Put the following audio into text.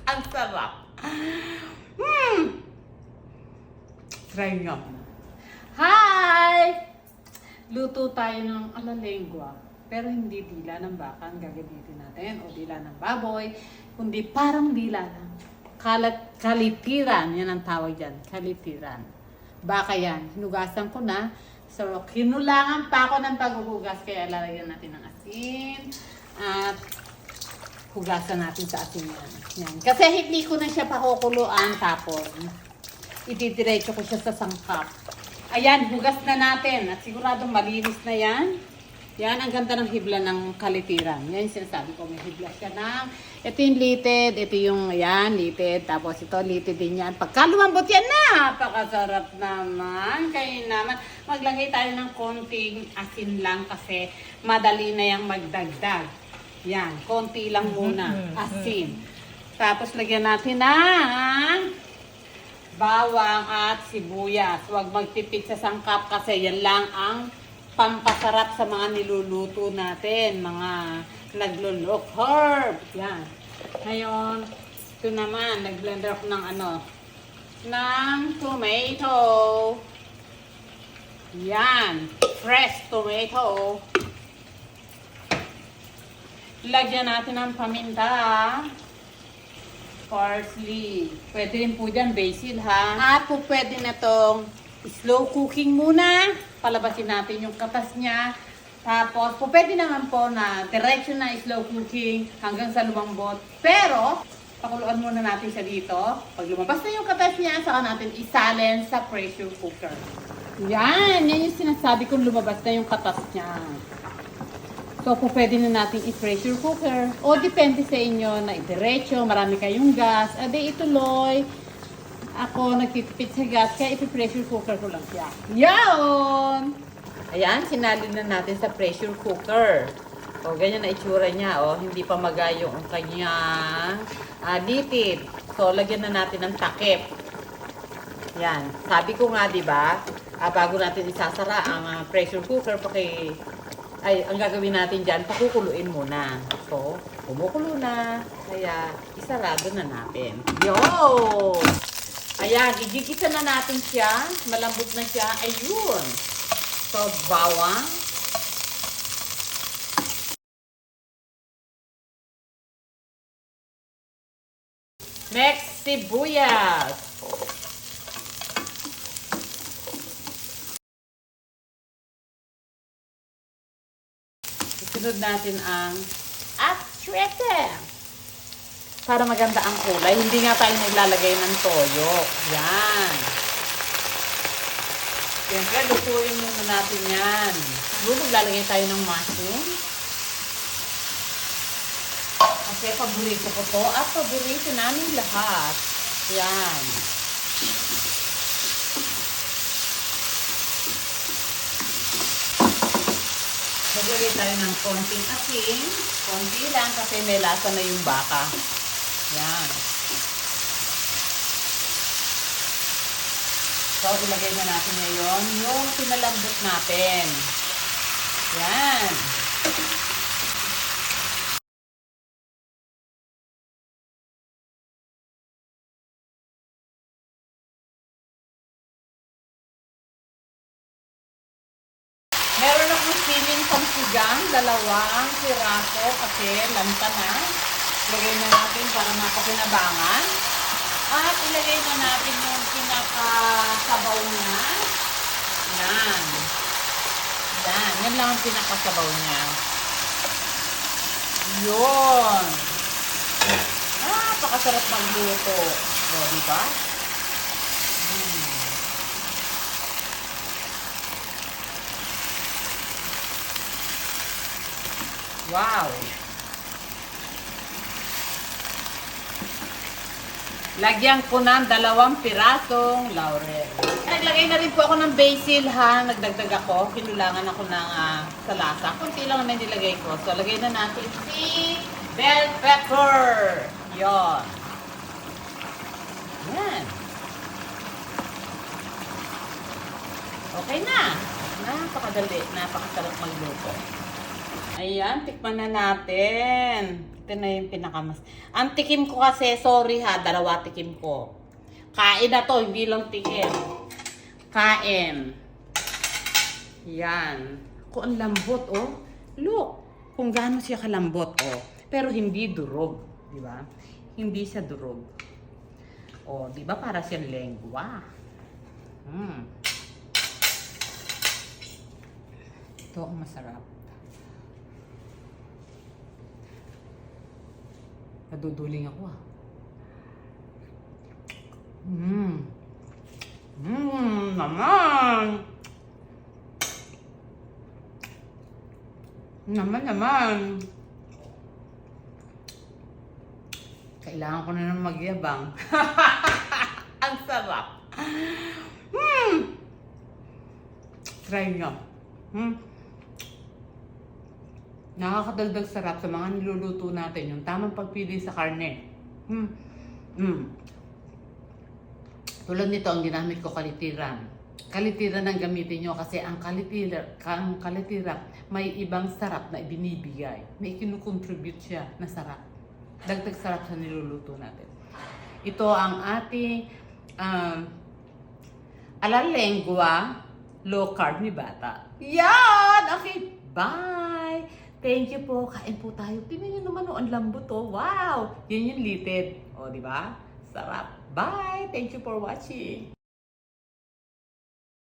Ang sarap. Hmm. Try nyo. Hi! Luto tayo ng alalengua. Pero hindi dila ng baka ang gagamitin natin o dila ng baboy, kundi parang dila ng kalitiran. Yan ang tawag dyan, kalitiran. Baka yan. Hinugasan ko na. So, kinulangan pa ako ng paghuhugas kaya lalagyan natin ng asin at hugasan natin sa asin yan. Yan. Kasi hindi ko na siya pakukuluan tapos itidiretso ko siya sa sangkap. Ayan, hugas na natin at siguradong malinis na yan. Yan, ang ganda ng hibla ng kalitiran. Yan yung sinasabi ko, may hibla siya ng, ito yung litid, ito yung, yan, litid, tapos ito, litid din yan. Pagka lumambot yan, napakasarap naman. Kaya naman, maglagay tayo ng konting asin lang kasi madali na yung magdagdag. Yan, konti lang muna, asin. Tapos lagyan natin ng bawang at sibuyas. Huwag magtipid sa sangkap kasi yan lang ang pampasarap sa mga niluluto natin, mga naglulok herb. Yan. Ngayon, ito naman, nag-blender ako ng ng tomato. Yan. Fresh tomato. Lagyan natin ng paminta. Parsley. Pwede rin po dyan, basil ha. At po pwede na tong slow cooking muna. Palabasin natin yung katas niya. Tapos, po pwede naman po na diretso na slow cooking hanggang sa lumambot. Pero, pakuluan muna natin siya dito. Pag lumabas na yung katas niya, saka natin isalin sa pressure cooker. Yan! Yan yung sinasabi kong lumabas na yung katas niya. So, po pwede na natin i-pressure cooker. O depende sa inyo na i-diretso, marami kayong gas. Ade ituloy. Ako nagtitipid sa gas, kaya ipi-pressure cooker ko lang siya. Yan! Ayan, sinalin na natin sa pressure cooker. O, ganyan na itsura niya. O, hindi pa magayo ang kanyang litid. So, lagyan na natin ng takip. Yan. Sabi ko nga, di ba, bago natin isasara ang pressure cooker, ang gagawin natin dyan, pakukuluin muna. So, kumukulo na. Kaya, isarado na natin. Yo! Ayan, igigisa na natin siya. Malambot na siya. Ayun. So, bawang. Next, sibuyas. Isunod natin ang astrete. Para maganda ang kulay, hindi nga tayo naglalagay ng toyo. Yan. Siyempre, lutuin muna natin yan. Siguro maglalagay tayo ng mushroom. Kasi paborito ko to at paborito namin lahat. Yan. Maglagay tayo ng konting asin. Konti lang kasi may lasa na yung baka. Yan. So, ilagay na natin ngayon yung pinalambot natin. Yan. Meron akong siling pangsigang, 2 piraso kasi lanta na. Ilagay na natin para makapinabangan. At ilagay na natin yung pinakasabaw niya. Yan. Yan. Yan lang ang pinakasabaw niya. Yun. Napakasarap magluto. O, diba? Wow! Lagyan ko ng 2 pirasong laurel. Naglagay na rin po ako ng basil ha. Nagdagdag ako. Kinulangan ako ng sa lasa. Kunti lang naman nilagay ko. So, lagay na natin si bell pepper. Yon. Yan. Okay na. Napakadali. Napakasarap magluto. Ayan, tikman na natin. Ito Ito na yung pinakamas. Ang tikim ko kasi, sorry ha, dalawa tikim ko. Kain na to, hindi lang tikim. Kain. Yan. Kung ang lambot, oh. Look, kung gaano siya kalambot, oh. Pero hindi durog, di ba? Hindi siya durog. Oh, di ba para siyang lengua? Ito ang masarap. Naduduling ako ah. Naman! Naman! Kailangan ko na nang magyabang. Ang sarap! Try nyo. Nakakadagdag sarap sa mga niluluto natin. Yung tamang pagpili sa karne. Tulad nito, ang ginamit ko kalitiran. Kalitiran ang gamitin nyo kasi ang kalitiran may ibang sarap na ibinibigay. May kinukontribute siya na sarap. Dagdag sarap sa niluluto natin. Ito ang ating alalengua low carb ni bata. Yan! Okay, bye! Thank you po. Kain po tayo. Tingnan nyo naman, ang lambot to. Wow! Yan yung litid. O, di ba? Sarap. Bye! Thank you for watching.